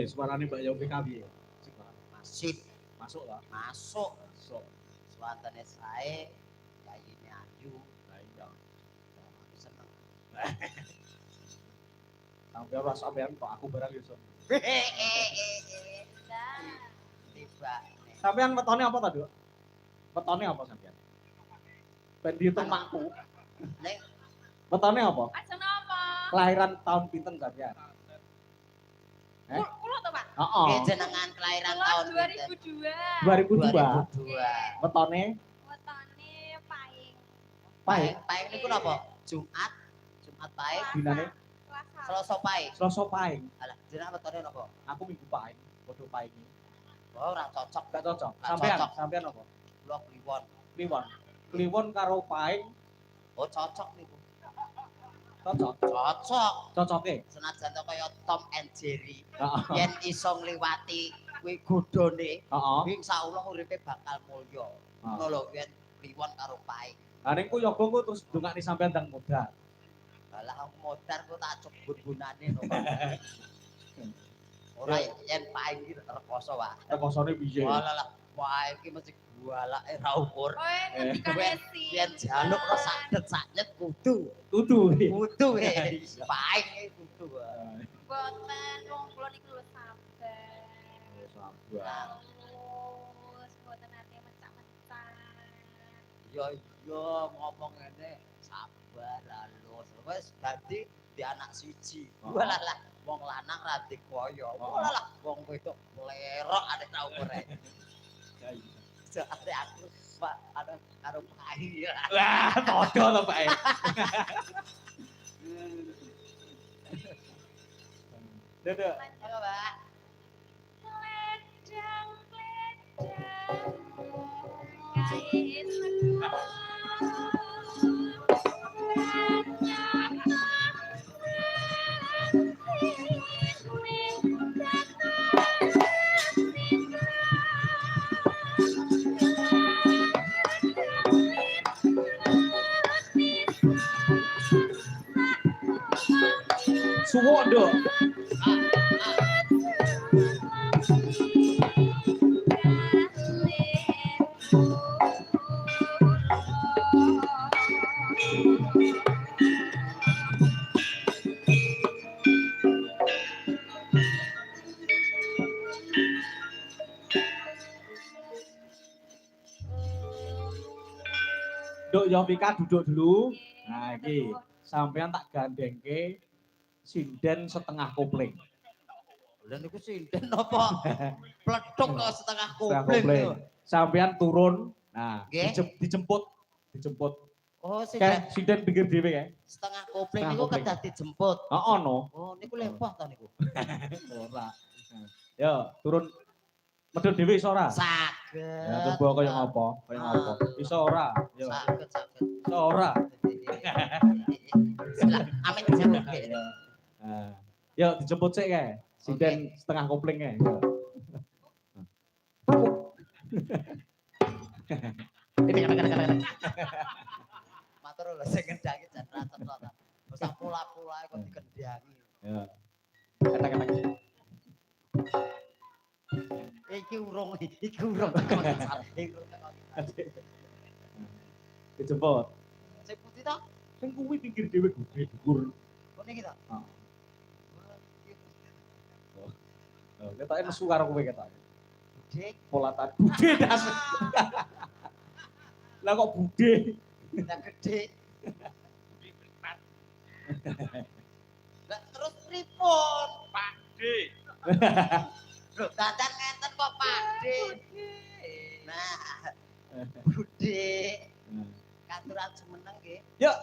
Suarane Mbak Yofi piye? Masih Masuk lah. masuk. Suatane sae, yayine ayu. Lah iya. Aku seneng. Sampean kok aku barang iso. Tiba. Sampean wetone apa ta, Duk? Wetone apa sampean? Ben diitung makku. Nek Wetone apa? Ajeng apa? Kelahiran tahun pinten sampean? Kulo to, Pak? Heeh. nggih jenengan kelahiran tahun 2002. 2002. Wetone? Wetone paing. Paing. Paing niku napa? Jumat paing. Dinane? Selasa paing. Selasa paing. Alah, jenengan wetone napa? Aku minggu paing. Padha paing. Oh, ora cocok. Gak cocok. Gak Sampean apa? Kula kliwon. Kliwon karo paing Oh, cocok niku. cocok. Cocoke. Senajan to kaya Tom and Jerry. Heeh. Yen iso ngliwati kuwi godhone, Heeh. kuwi insyaallah uripe bakal mulya. Ngono lho yen kliwon karo paing. Lah ning ku yoga ku terus ndongakne sampean ndang modal. Lah aku modar ku tak cebut gunane no. Ora yen paing iki rekoso, Pak. Rekosone piye? Walah, paing iki mesti bualake ra ukur. Oh, ngendikane sih. Yen jaluk ora sadet-sadet kudu. Tutu. Paing iki kudu. Boten wong kula niku lho sabar. Sabar. Terus boten ate mencak-mencak. Iya ngomong ngene sabar halus. Wis dadi di anak siji. Walah wong lanang ra dikoyo. Walah wong wedok lerok ade tau ora. Ya iya. Soale aku Pak ada karo paing ya. Lah, padha to, Pak. Dadah. Halo, Pak. Kledang kain negara. Suwok, Dok. Duk Yovika duduk dulu. Nah, iki sampean tak gandengke sinden setengah kopling. Lha niku sinden napa? Pledhok kok setengah Setengah kopling. kopling. Sampean turun. Nah, Nggih. dijemput. Oh, Kayak sinden pinggir dhewe kae. setengah kopling Setengah niku kopling. kedah dijemput. Heeh no. Oh, niku lempah ta niku. Ora. Yo, turun. Medhot dhewe iso ora? Saged. Ya coba kaya ngopo? Iso ora? Yo. Saged. Iso ora? Silah, amin dijemput nggih. Nah, yo dijemput sik kae. Sinden setengah kopling kae. Yo. Ini kadang-kadang. Matur lho sing ngendangi jan ra cetha. Wis pula-pulae kok dikendangi. Ya. Kadang-kadang. Iki urung. Dijemput. Sing putih ta? Sing kuwi pinggir dhewe gede dhuwur. Kok niki ta? Heeh. Oh, ketoke nesu karo kowe ketoke. Dik, Polatan budhe das. Lah kok budhe? ndak gede. Lah terus pripun, Pak D? Lho, dandan ngenten kok, Pak D. Nah, Budhe. Katuran semeneng nggih. Yuk,